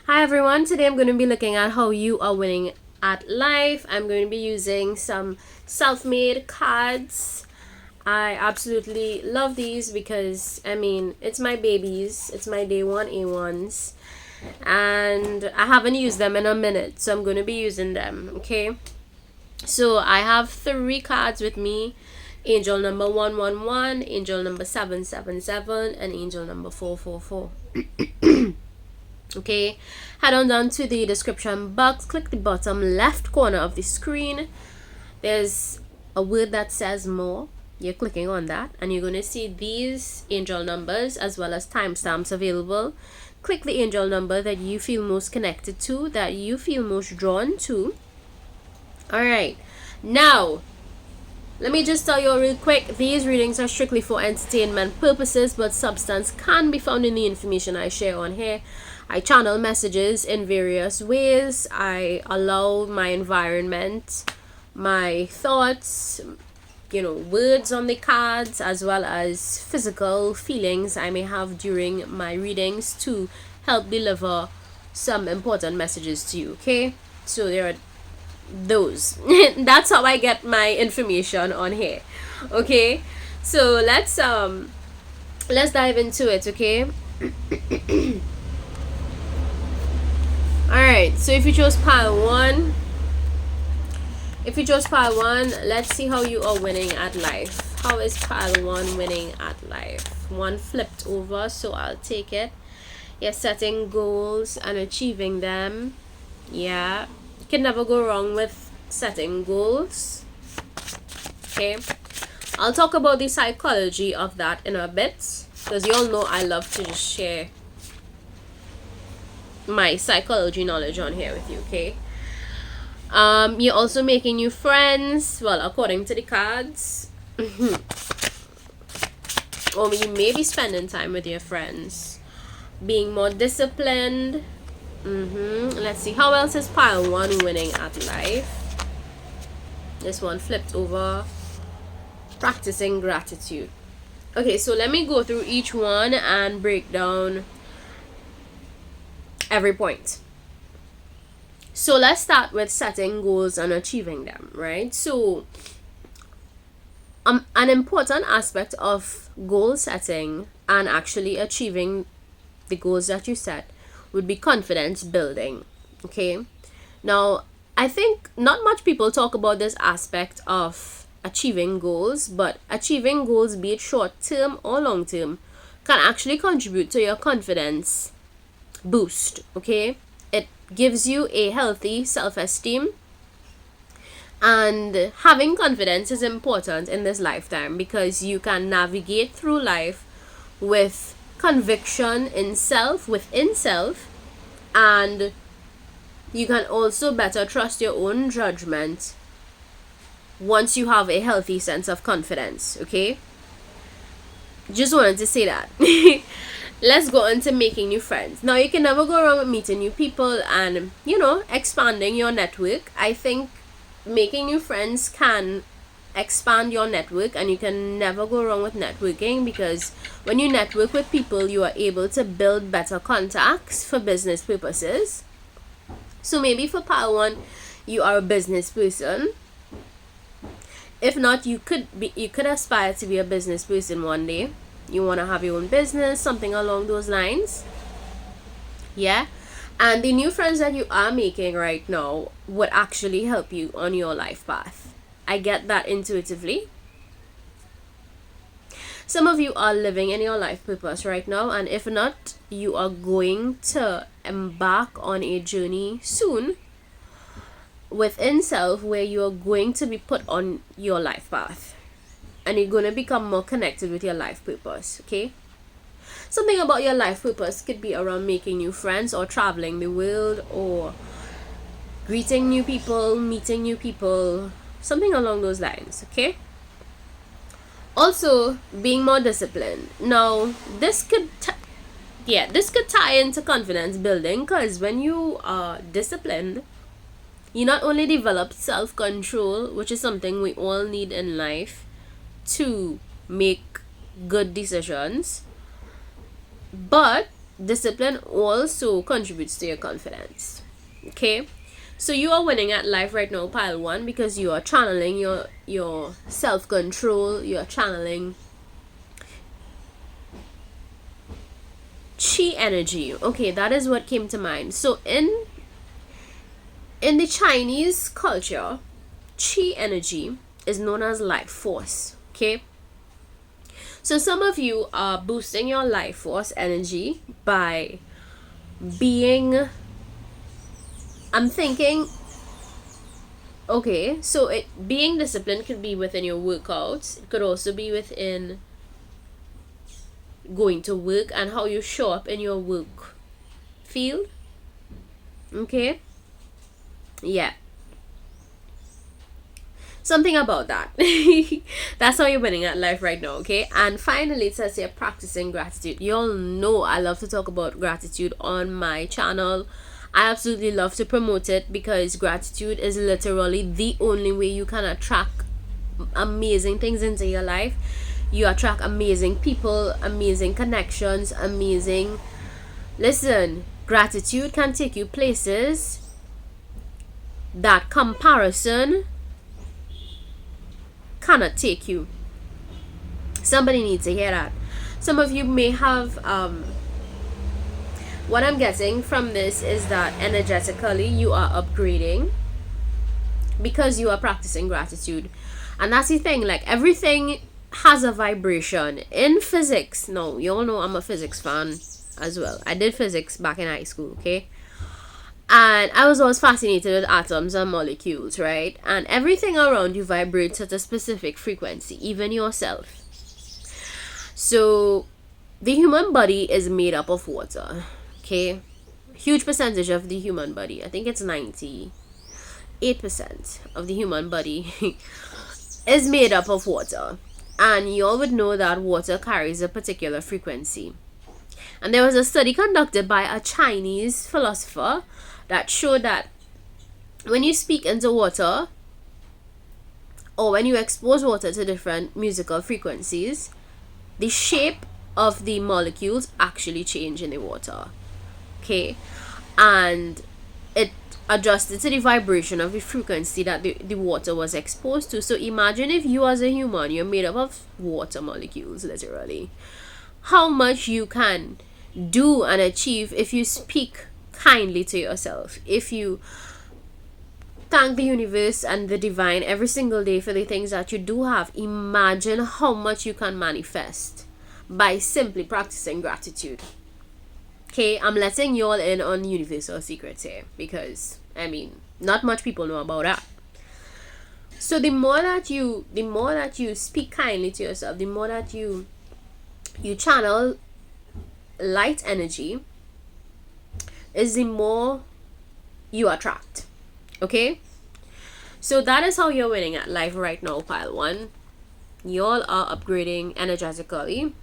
Hi everyone, today I'm going to be looking at how you are winning at life. I'm going to be using some self-made cards. I absolutely love these because, it's my babies. It's my day one A1s. And I haven't used them in a minute, so I'm going to be using them, okay? So I have 3 cards with me. Angel number 111, angel number 777, and angel number 444. Okay, head on down to the description box, click the bottom left corner of the screen. There's a word that says more. You're clicking on that and you're going to see these angel numbers as well as timestamps available. Click the angel number that you feel most connected to, that you feel most drawn to. Alright, now let me just tell you real quick, these readings are strictly for entertainment purposes, but substance can be found in the information I share on here. I channel messages in various ways. I allow my environment, my thoughts, words on the cards, as well as physical feelings I may have during my readings to help deliver some important messages to you, okay? So there are those. That's how I get my information on here, okay? So let's dive into it, okay? Alright, so if you chose pile 1, let's see how you are winning at life. How is pile 1 winning at life? 1 flipped over, so I'll take it. You're setting goals and achieving them. Yeah, you can never go wrong with setting goals. Okay, I'll talk about the psychology of that in a bit, because you all know I love to just share my psychology knowledge on here with you, okay? You're also making new friends, well, according to the cards. Or you may be spending time with your friends, being more disciplined. Let's see, how else is pile 1 winning at life? This one flipped over. Practicing gratitude. Okay, so let me go through each one and break down every point. So let's start with setting goals and achieving them, right? So an important aspect of goal setting and actually achieving the goals that you set would be confidence building, okay? Now, I think not much people talk about this aspect of achieving goals, but achieving goals, be it short term or long term, can actually contribute to your confidence boost, okay? It gives you a healthy self-esteem, and having confidence is important in this lifetime because you can navigate through life with conviction in self, within self, and you can also better trust your own judgment once you have a healthy sense of confidence, okay? Just wanted to say that. Let's go on to making new friends. Now, you can never go wrong with meeting new people and, expanding your network. I think making new friends can expand your network, and you can never go wrong with networking because when you network with people, you are able to build better contacts for business purposes. So maybe for pile 1, you are a business person. If not, you could aspire to be a business person one day. You want to have your own business, something along those lines. Yeah, and the new friends that you are making right now would actually help you on your life path. I get that intuitively. Some of you are living in your life purpose right now, and if not, you are going to embark on a journey soon within self where you are going to be put on your life path, and you're going to become more connected with your life purpose, okay? Something about your life purpose could be around making new friends or traveling the world or greeting new people, meeting new people, something along those lines, okay? Also, being more disciplined. Now, this could tie into confidence building, because when you are disciplined, you not only develop self-control, which is something we all need in life to make good decisions, but discipline also contributes to your confidence. Okay, so you are winning at life right now, pile one, because you are channeling your self-control. You are channeling chi energy. Okay, that is what came to mind. So in the Chinese culture, chi energy is known as life force. Okay, so some of you are boosting your life force energy by being, I'm thinking, okay, so being disciplined could be within your workouts. It could also be within going to work and how you show up in your work field. Okay, yeah, something about that. That's how you're winning at life right now. Okay, and finally, it says you're practicing gratitude. You all know I love to talk about gratitude on my channel. I absolutely love to promote it because gratitude is literally the only way you can attract amazing things into your life. You attract amazing people, amazing connections, amazing. Listen, gratitude can take you places that comparison cannot take you. Somebody needs to hear that. Some of you may have what I'm getting from this is that energetically you are upgrading because you are practicing gratitude. And that's the thing, like everything has a vibration. In physics, no, you all know I'm a physics fan as well. I did physics back in high school, okay? And I was always fascinated with atoms and molecules, right? And everything around you vibrates at a specific frequency, even yourself. So the human body is made up of water, okay? Huge percentage of the human body, I think it's 98% of the human body is made up of water. And you all would know that water carries a particular frequency. And there was a study conducted by a Chinese philosopher that showed that when you speak into water, or when you expose water to different musical frequencies, the shape of the molecules actually change in the water. Okay, and it adjusted to the vibration of the frequency that the water was exposed to. So imagine if you as a human, you're made up of water molecules, literally. How much you can do and achieve if you speak kindly to yourself, if you thank the universe and the divine every single day for the things that you do have. Imagine how much you can manifest by simply practicing gratitude. Okay, I'm letting you all in on universal secrets here because I mean not much people know about that. So the more that you speak kindly to yourself, the more that you channel light energy, is the more you attract. Okay, so that is how you're winning at life right now, pile one. Y'all are upgrading energetically,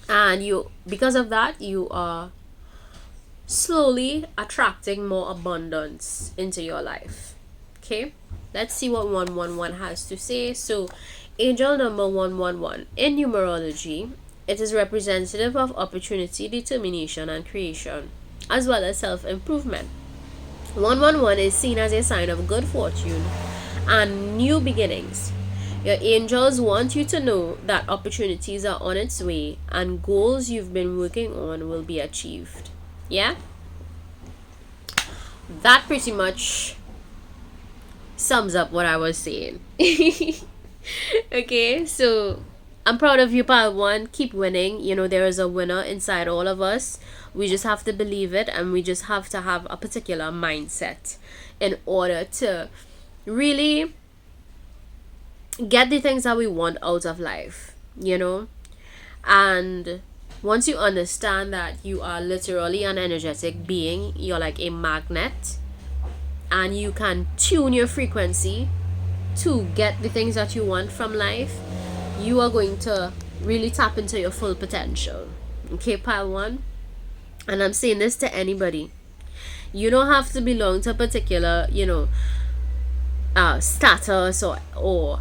and you, because of that, you are slowly attracting more abundance into your life. Okay, let's see what 111 has to say. So angel number 111 in numerology, it is representative of opportunity, determination, and creation, as well as self-improvement. 111 is seen as a sign of good fortune and new beginnings. Your angels want you to know that opportunities are on its way and goals you've been working on will be achieved. Yeah? That pretty much sums up what I was saying. Okay, so I'm proud of you, pile one. Keep winning. You know, there is a winner inside all of us. We just have to believe it, and we just have to have a particular mindset in order to really get the things that we want out of life, you know. And once you understand that you are literally an energetic being, you're like a magnet, and you can tune your frequency to get the things that you want from life, you are going to really tap into your full potential. Okay, pile one. And I'm saying this to anybody. You don't have to belong to a particular, you know, status or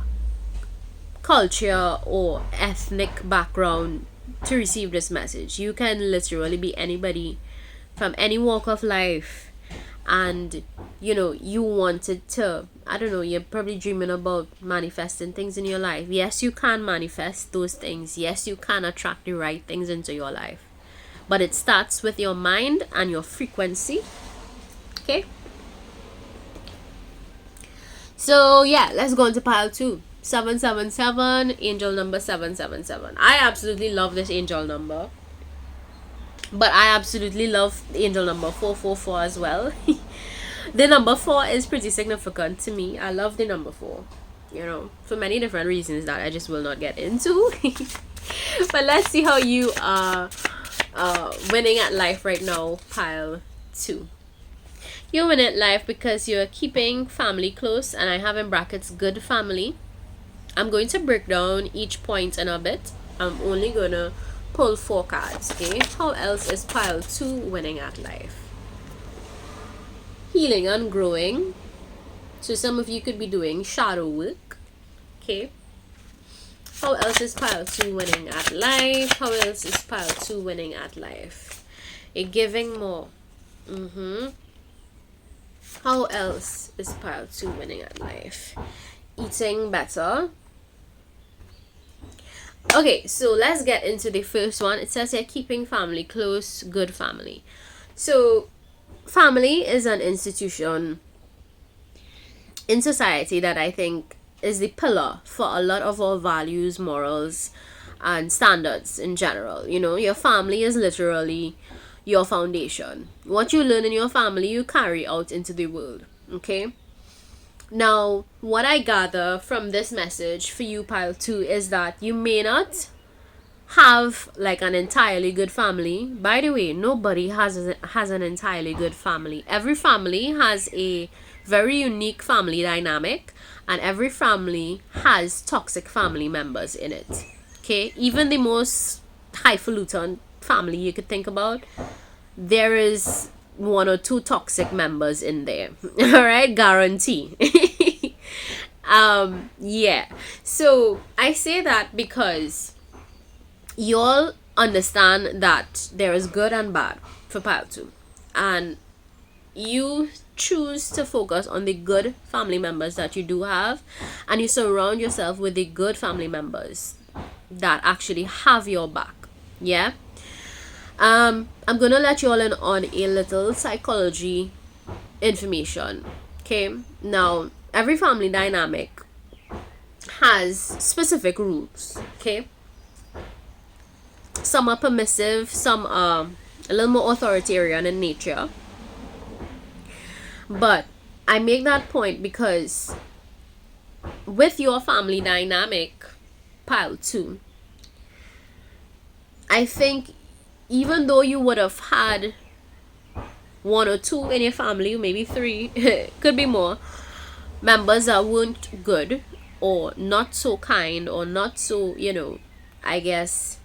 culture or ethnic background to receive this message. You can literally be anybody from any walk of life, and you wanted to, I don't know, you're probably dreaming about manifesting things in your life. Yes, you can manifest those things. Yes, you can attract the right things into your life, but it starts with your mind and your frequency. Okay, so yeah, let's go into pile 2. 777, angel number 777. I absolutely love this angel number, but I absolutely love the angel number 444 as well. The number 4 is pretty significant to me. I love the number 4, for many different reasons that I just will not get into. But let's see how you are winning at life right now, pile 2. You're winning at life because you're keeping family close, and I have in brackets good family. I'm going to break down each point in a bit. I'm only gonna pull 4 cards, okay? How else is pile 2 winning at life? Healing and growing. So some of you could be doing shadow work, okay? How else is pile 2 winning at life? How else is pile 2 winning at life? You're giving more. How else is pile 2 winning at life? Eating better. Okay, so let's get into the first one. It says here, keeping family close, good family. So family is an institution in society that I think is the pillar for a lot of our values, morals, and standards in general. Your family is literally your foundation. What you learn in your family, you carry out into the world, okay? Now, what I gather from this message for you, pile 2, is that you may not have like an entirely good family. By the way, nobody has an entirely good family. Every family has a very unique family dynamic, and every family has toxic family members in it. Okay, even the most highfalutin family you could think about, there is 1 or 2 toxic members in there. All right, guarantee. Yeah. So I say that because y'all understand that there is good and bad for pile 2, and you choose to focus on the good family members that you do have, and you surround yourself with the good family members that actually have your back. Yeah. I'm gonna let you all in on a little psychology information. Okay, now every family dynamic has specific rules. Okay, some are permissive, some are a little more authoritarian in nature, but I make that point because with your family dynamic, pile 2, I think even though you would have had 1 or 2 in your family, maybe 3, could be more, members that weren't good or not so kind or not so, I guess,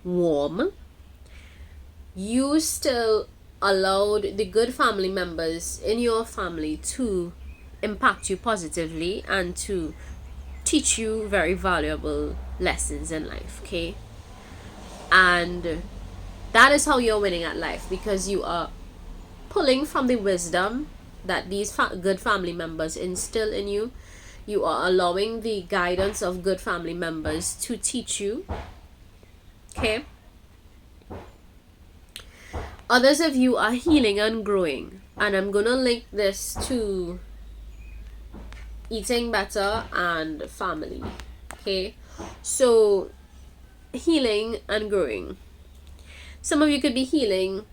warm, you still allowed the good family members in your family to impact you positively and to teach you very valuable lessons in life, okay? And that is how you're winning at life, because you are pulling from the wisdom that these good family members instill in you. You are allowing the guidance of good family members to teach you, okay? Others of you are healing and growing, and I'm gonna link this to eating better and family, okay? So healing and growing. Some of you could be healing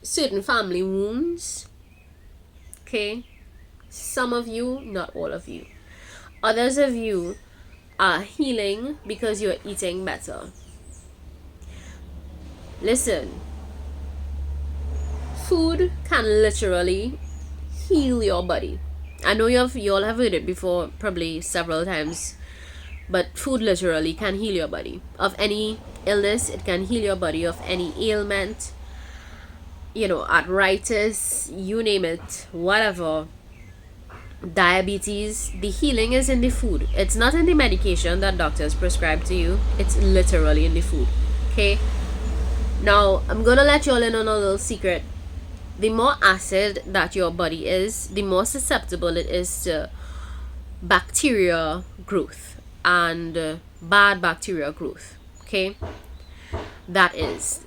certain family wounds, okay? Some of you, not all of you. Others of you are healing because you're eating better. Listen, food can literally heal your body. I know you all have heard it before, probably several times, but food literally can heal your body of any illness. It can heal your body of any ailment, arthritis, you name it, whatever. diabetes, the healing is in the food. It's not in the medication that doctors prescribe to you. It's literally in the food. Okay? Now, I'm gonna let you all in on a little secret. The more acid that your body is, the more susceptible it is to bacteria growth and bad bacteria growth. Okay? That is.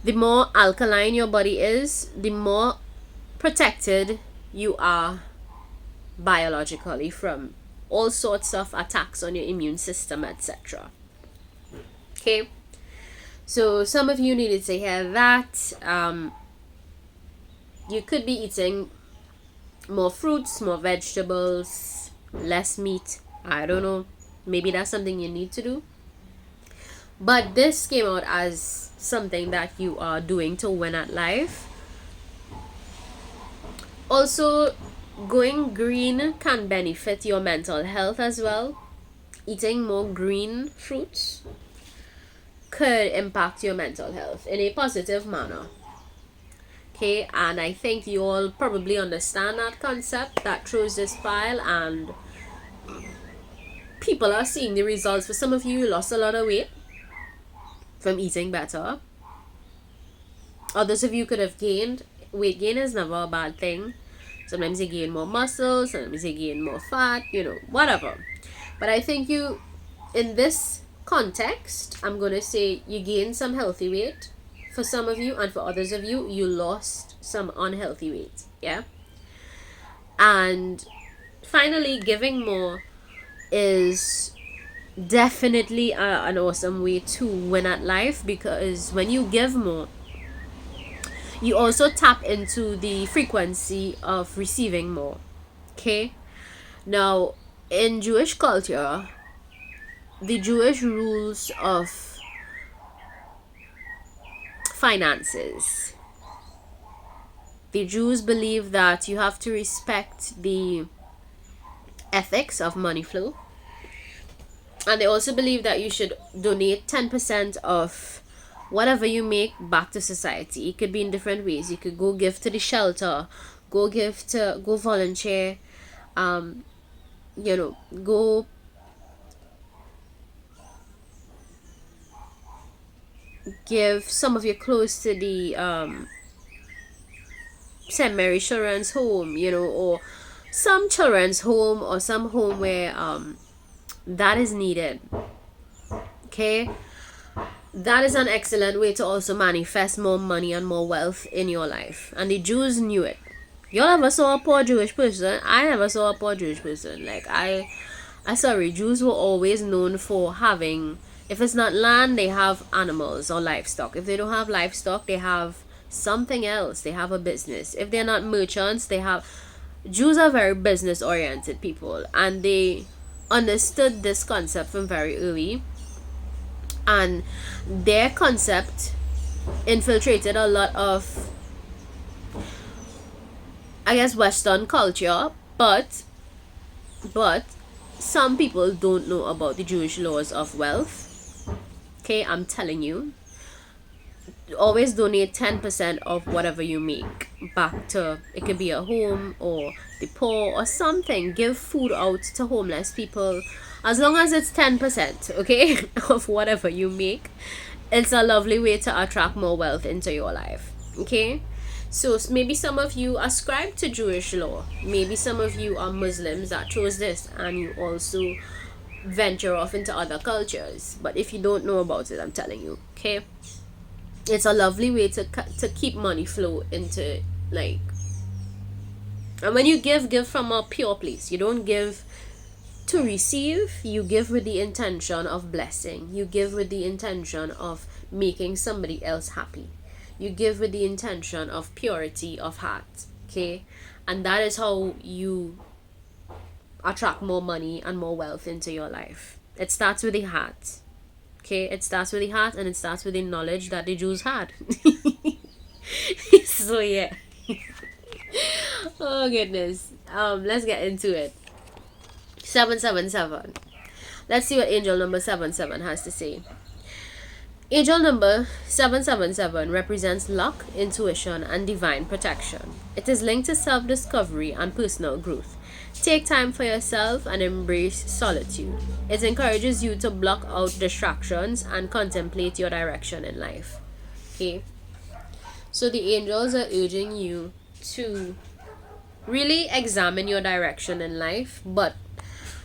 The more alkaline your body is, the more protected you are biologically from all sorts of attacks on your immune system, etc. Okay, so some of you needed to hear that. You could be eating more fruits, more vegetables, less meat. I don't know, maybe that's something you need to do, but this came out as something that you are doing to win at life. Also, going green can benefit your mental health as well. Eating more green fruits could impact your mental health in a positive manner. Okay, and I think you all probably understand that concept that throws this pile, and people are seeing the results. For some of you, you lost a lot of weight from eating better. Others of you could have gained. Weight gain is never a bad thing. Sometimes you gain more muscle, sometimes you gain more fat, whatever. But I think you, in this context, I'm going to say you gained some healthy weight for some of you, and for others of you, you lost some unhealthy weight. Yeah? And finally, giving more is definitely an awesome way to win at life, because when you give more, you also tap into the frequency of receiving more. Okay? Now, in Jewish culture, the Jewish rules of finances, the Jews believe that you have to respect the ethics of money flow. And they also believe that you should donate 10% of whatever you make back to society. It could be in different ways. You could go give to the shelter, go volunteer, go give some of your clothes to the St. Mary Children's Home, or some children's home, or some home where that is needed. Okay? That is an excellent way to also manifest more money and more wealth in your life. And the Jews knew it. Y'all ever saw a poor Jewish person? I never saw a poor Jewish person. Like, Jews were always known for having, if it's not land, they have animals or livestock. If they don't have livestock, they have something else. They have a business. If they're not merchants, Jews are very business oriented people, and they understood this concept from very early. And their concept infiltrated a lot of, I guess, Western culture, but some people don't know about the Jewish laws of wealth. Okay, I'm telling you, always donate 10% of whatever you make back to, it could be a home or the poor or something. Give food out to homeless people, as long as it's 10%, okay, of whatever you make. It's a lovely way to attract more wealth into your life. Okay, so maybe some of you ascribe to Jewish law, maybe some of you are Muslims that chose this, and you also venture off into other cultures. But if you don't know about it, I'm telling you, okay, it's a lovely way to keep money flow into, like, and when you give from a pure place. You don't give to receive, you give with the intention of blessing. You give with the intention of making somebody else happy. You give with the intention of purity of heart. Okay, and that is how you attract more money and more wealth into your life. It starts with the heart. Okay, it starts with the heart, and it starts with the knowledge that the Jews had. So yeah. Oh goodness. Let's get into it. 777. Let's see what angel number 77 has to say. Angel number 777 represents luck, intuition, and divine protection. It is linked to self discovery and personal growth. Take time for yourself and embrace solitude. It encourages you to block out distractions and contemplate your direction in life. Okay? So the angels are urging you to really examine your direction in life, but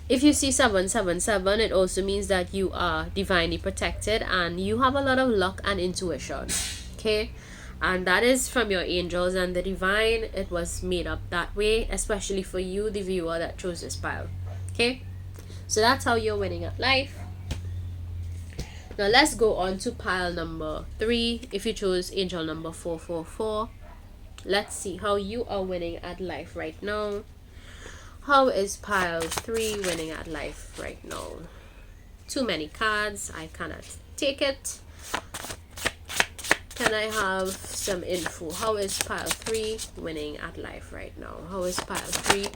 if you see 777, it also means that you are divinely protected and you have a lot of luck and intuition. Okay? And that is from your angels and the divine. It was made up that way, especially for you, the viewer that chose this pile. Okay? So that's how you're winning at life. Now let's go on to pile number 3. If you chose angel number 444, let's see how you are winning at life right now. How is pile 3 winning at life right now? Too many cards. I cannot take it. Can I have some info? How is pile 3 winning at life right now? How is pile 3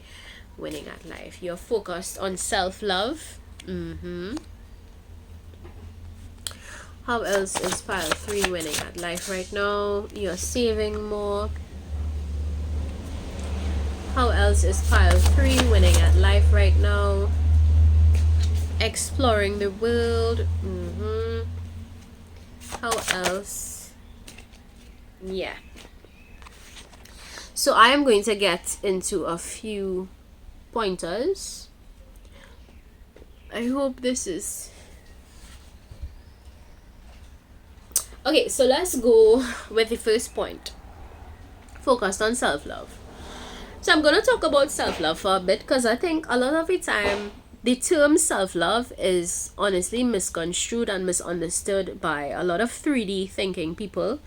winning at life? You're focused on self-love. How else is pile 3 winning at life right now? You're saving more. How else is pile 3 winning at life right now? Exploring the world. How else? Yeah. So I am going to get into a few pointers. I hope this is... Okay, so let's go with the first point. Focused on self-love. So I'm going to talk about self-love for a bit because I think a lot of the time the term self-love is honestly misconstrued and misunderstood by a lot of 3D thinking people.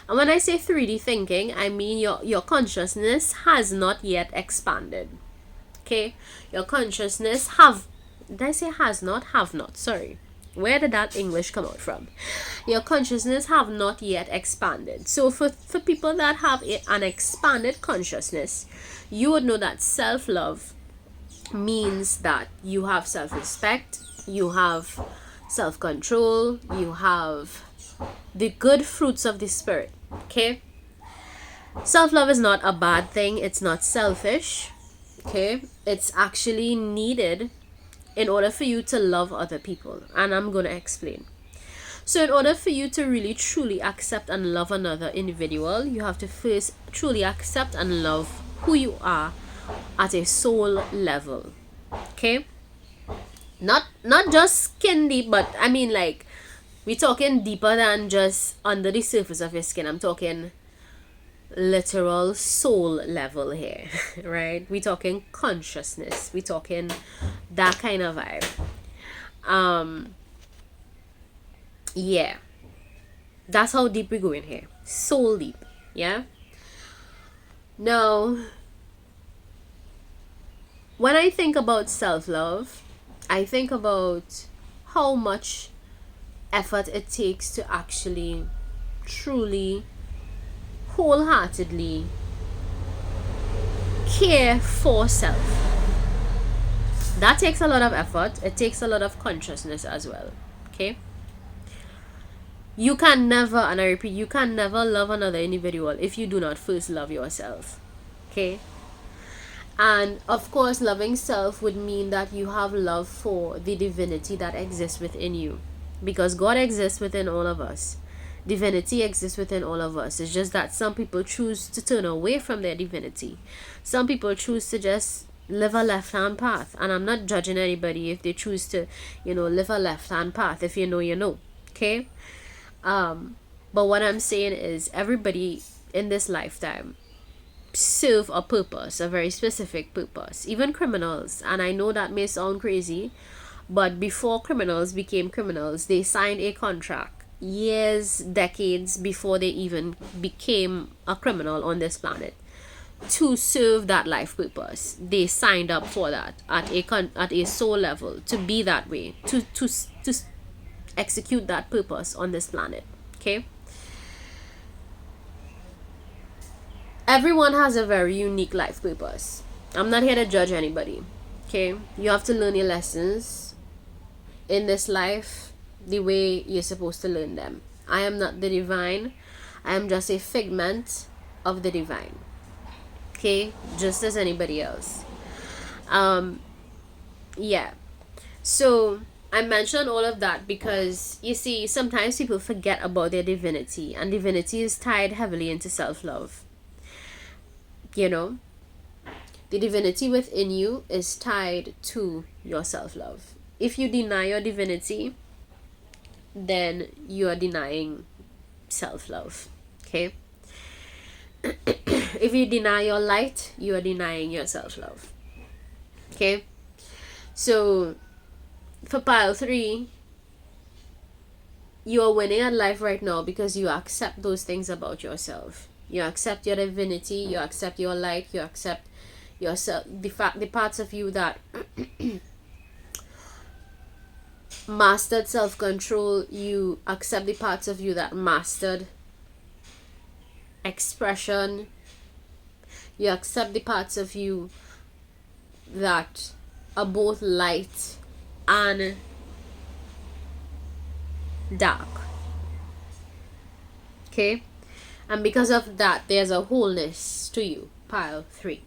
And when I say 3D thinking, I mean your consciousness has not yet expanded. Okay? Your consciousness did I say has not? Have not. Sorry. Where did that English come out from? Your consciousness have not yet expanded. So for people that have an expanded consciousness, you would know that self-love means that you have self-respect, you have self-control, you have the good fruits of the spirit. Okay? Self-love is not a bad thing. It's not selfish. Okay? It's actually needed in order for you to love other people. And I'm going to explain. So in order for you to really truly accept and love another individual, you have to first truly accept and love who you are at a soul level. Okay? Not just skin deep, but I mean like we're talking deeper than just under the surface of your skin. I'm talking literal soul level here, right? We're talking consciousness. We're talking that kind of vibe. Yeah. That's how deep we're going here. Soul deep. Yeah? Now, when I think about self-love, I think about how much effort it takes to actually, truly, wholeheartedly care for self. That takes a lot of effort. It takes a lot of consciousness as well. Okay? You can never, and I repeat, you can never love another individual if you do not first love yourself. Okay? And of course, loving self would mean that you have love for the divinity that exists within you. Because God exists within all of us. Divinity exists within all of us. It's just that some people choose to turn away from their divinity. Some people choose to just live a left-hand path. And I'm not judging anybody if they choose to, live a left-hand path. If you know, you know. Okay? But what I'm saying is everybody in this lifetime serve a purpose, a very specific purpose. Even criminals. And I know that may sound crazy, but before criminals became criminals, they signed a contract years, decades before they even became a criminal on this planet to serve that life purpose. They signed up for that at a soul level, to be that way, to execute that purpose on this planet. Okay? Everyone has a very unique life purpose. I'm not here to judge anybody. Okay? You have to learn your lessons in this life the way you're supposed to learn them. I am not the divine. I am just a figment of the divine. Okay? Just as anybody else. Yeah. So I mentioned all of that because you see, sometimes people forget about their divinity, and divinity is tied heavily into self-love. You know, the divinity within you is tied to your self-love. If you deny your divinity, then you are denying self-love. Okay? If you deny your light, you are denying your self-love. Okay? So for pile 3, you are winning at life right now because you accept those things about yourself. You accept your divinity, you accept your light, you accept yourself, the parts of you that mastered self-control. You accept the parts of you that mastered expression. You accept the parts of you that are both light and dark. Okay? And because of that, there's a wholeness to you, pile 3.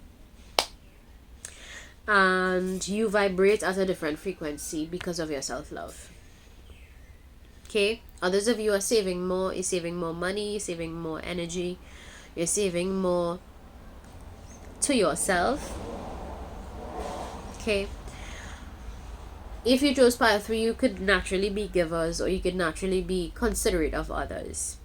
And you vibrate at a different frequency because of your self-love. Okay? Others of you are saving more. You're saving more money, you're saving more energy, you're saving more to yourself. Okay? If you chose pile 3, you could naturally be givers, or you could naturally be considerate of others.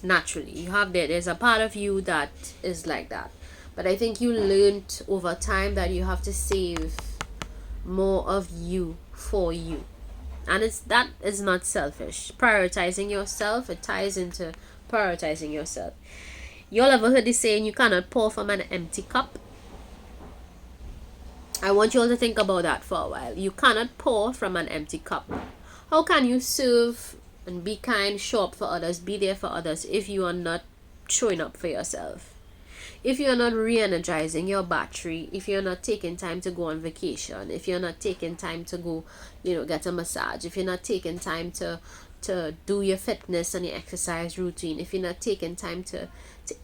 Naturally, you have there's a part of you that is like that. But I think you learned over time that you have to save more of you for you. And that is not selfish. Prioritizing yourself, it ties into prioritizing yourself. You all ever heard the saying, you cannot pour from an empty cup? I want you all to think about that for a while. You cannot pour from an empty cup. How can you serve and be kind, show up for others, be there for others, if you are not showing up for yourself? If you're not re-energizing your battery, if you're not taking time to go on vacation, if you're not taking time to go, get a massage, if you're not taking time to do your fitness and your exercise routine, if you're not taking time to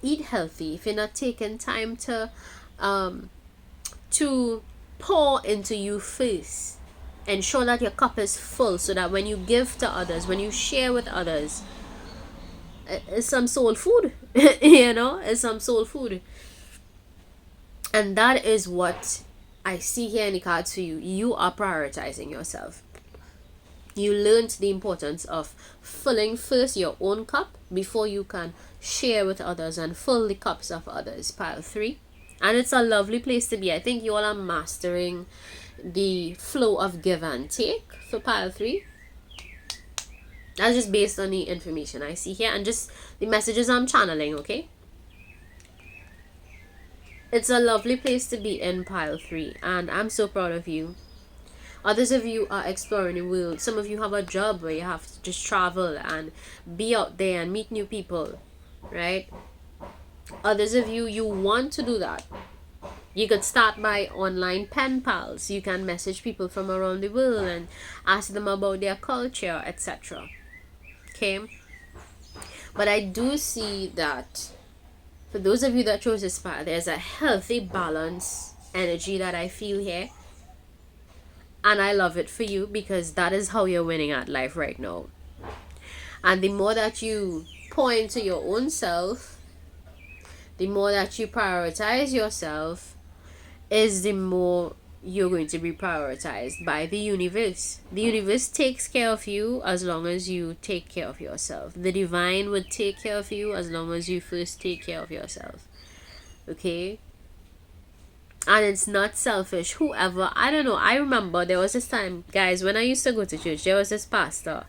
eat healthy, if you're not taking time to pour into you first, ensure that your cup is full, so that when you give to others, when you share with others, it's some soul food. It's some soul food. And that is what I see here in the cards for you. You are prioritizing yourself. You learned the importance of filling first your own cup before you can share with others and fill the cups of others, pile 3. And it's a lovely place to be. I think you all are mastering the flow of give and take for pile 3. That's just based on the information I see here and just the messages I'm channeling, okay? It's a lovely place to be in, pile 3, and I'm so proud of you. Others of you are exploring the world. Some of you have a job where you have to just travel and be out there and meet new people, right? Others of you, you want to do that. You could start by online pen pals. You can message people from around the world and ask them about their culture, etc. Okay? But I do see that for those of you that chose this path, there's a healthy balance energy that I feel here. And I love it for you because that is how you're winning at life right now. And the more that you pour into your own self, the more that you prioritize yourself, is the more you're going to be prioritized by the universe. The universe takes care of you as long as you take care of yourself. The divine would take care of you as long as you first take care of yourself. Okay? And it's not selfish. Whoever, I don't know, I remember there was this time, guys, when I used to go to church, there was this pastor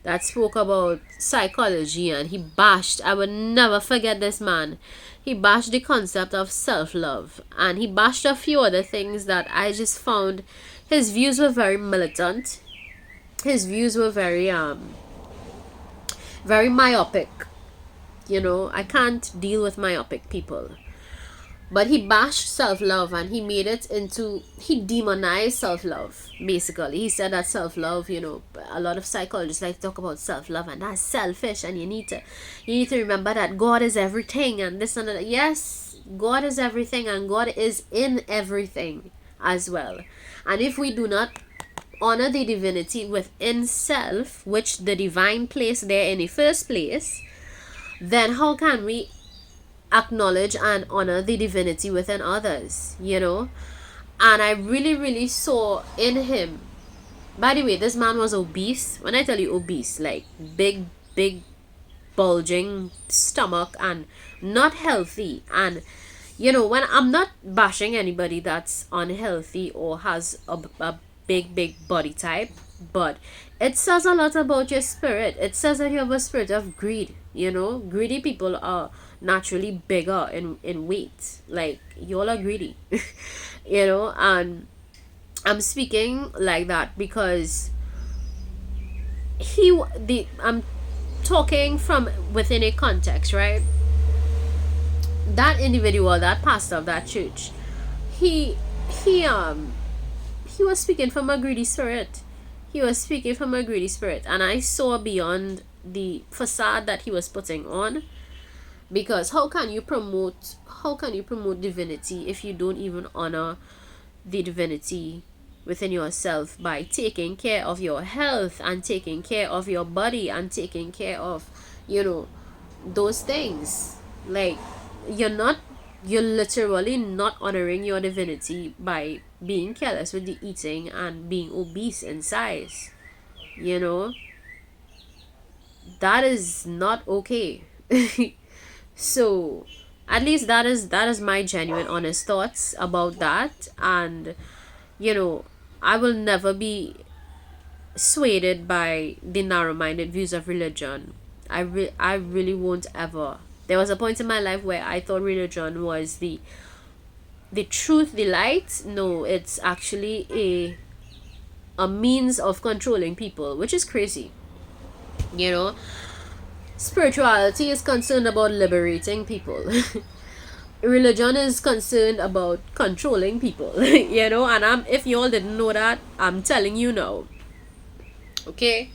that spoke about psychology, and he bashed, I would never forget this man, he bashed the concept of self-love, and he bashed a few other things that I just found, his views were very militant, his views were very very myopic. I can't deal with myopic people. But he bashed self-love and he made it into, he demonized self-love. Basically, he said that self-love, a lot of psychologists like to talk about self-love and that's selfish, and you need to remember that God is everything and this and that. Yes, God is everything and God is in everything as well. And if we do not honor the divinity within self, which the divine placed there in the first place, then how can we acknowledge and honor the divinity within others? And I really, really saw in him. By the way, this man was obese. When I tell you obese, like big bulging stomach and not healthy. And when I'm not bashing anybody that's unhealthy or has a big body type, but it says a lot about your spirit. It says that you have a spirit of greed. Greedy people are naturally bigger in weight. Like, you all are greedy. And I'm speaking like that because I'm talking from within a context, right? That individual, that pastor of that church, he he um he was speaking from a greedy spirit. He was speaking from a greedy spirit, and I saw beyond the facade that he was putting on. Because how can you promote divinity if you don't even honor the divinity within yourself by taking care of your health and taking care of your body and taking care of you know those things? Like, you're literally not honoring your divinity by being careless with the eating and being obese in size. you know that is not okay. So, at least that is my genuine honest thoughts about that. And you know I will never be swayed by the narrow-minded views of religion. I really won't ever. There was a point in my life where I thought religion was the truth, the light. No, it's actually a means of controlling people, which is crazy. you know Spirituality is concerned about liberating people. Religion is concerned about controlling people. And if you all didn't know that, I'm telling you now. Okay,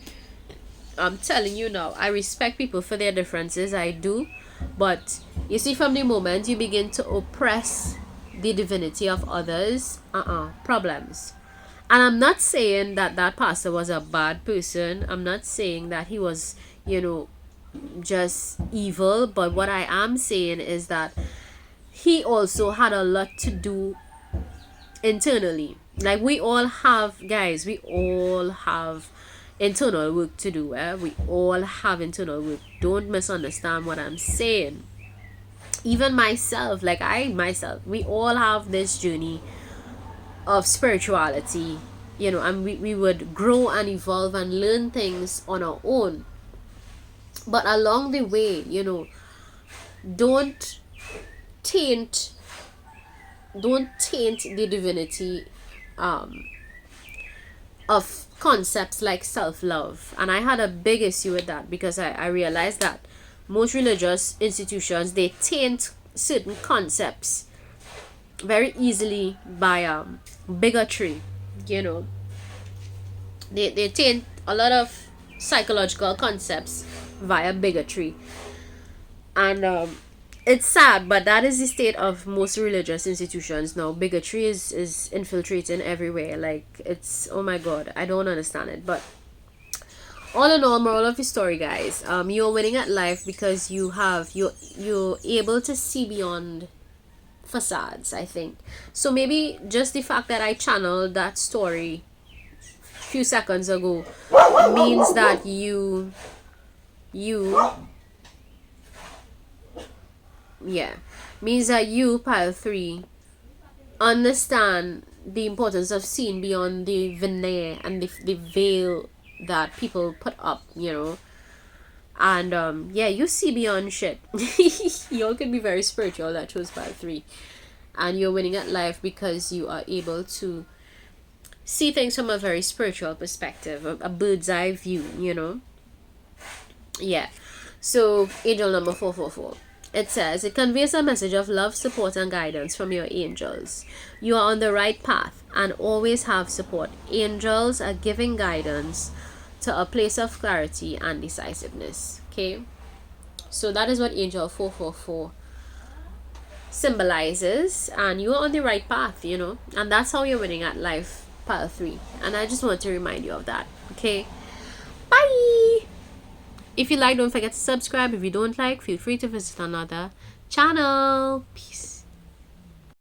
I'm telling you now. I respect people for their differences, I do. But you see, from the moment you begin to oppress the divinity of others, problems. And I'm not saying that that pastor was a bad person. I'm not saying that he was, just evil. But what I am saying is that he also had a lot to do internally. Like, we all have, guys, we all have internal work to do. We all have internal work. Don't misunderstand what I'm saying. Even myself, like I myself, we all have this journey of spirituality, and we would grow and evolve and learn things on our own. But along the way, don't taint the divinity of concepts like self-love. And I had a big issue with that because I realized that most religious institutions, they taint certain concepts very easily by bigotry. They taint a lot of psychological concepts via bigotry. And it's sad, but that is the state of most religious institutions now. Bigotry is infiltrating everywhere. Like, it's, oh my god, I don't understand it. But all in all, moral of the story, guys, you're winning at life because you're able to see beyond facades, I think. So maybe just the fact that I channeled that story a few seconds ago means that you means that you, pile 3, understand the importance of seeing beyond the veneer and the veil that people put up. And you see beyond shit. Y'all can be very spiritual, that chose pile 3, and you're winning at life because you are able to see things from a very spiritual perspective, a bird's eye view. So angel number 444. It says it conveys a message of love, support, and guidance from your angels. You are on the right path and always have support. Angels are giving guidance to a place of clarity and decisiveness. Okay, so that is what Angel 444 symbolizes, and you are on the right path, and that's how you're winning at life, pile 3. And I just want to remind you of that. Okay, bye. If you like, don't forget to subscribe. If you don't like, feel free to visit another channel.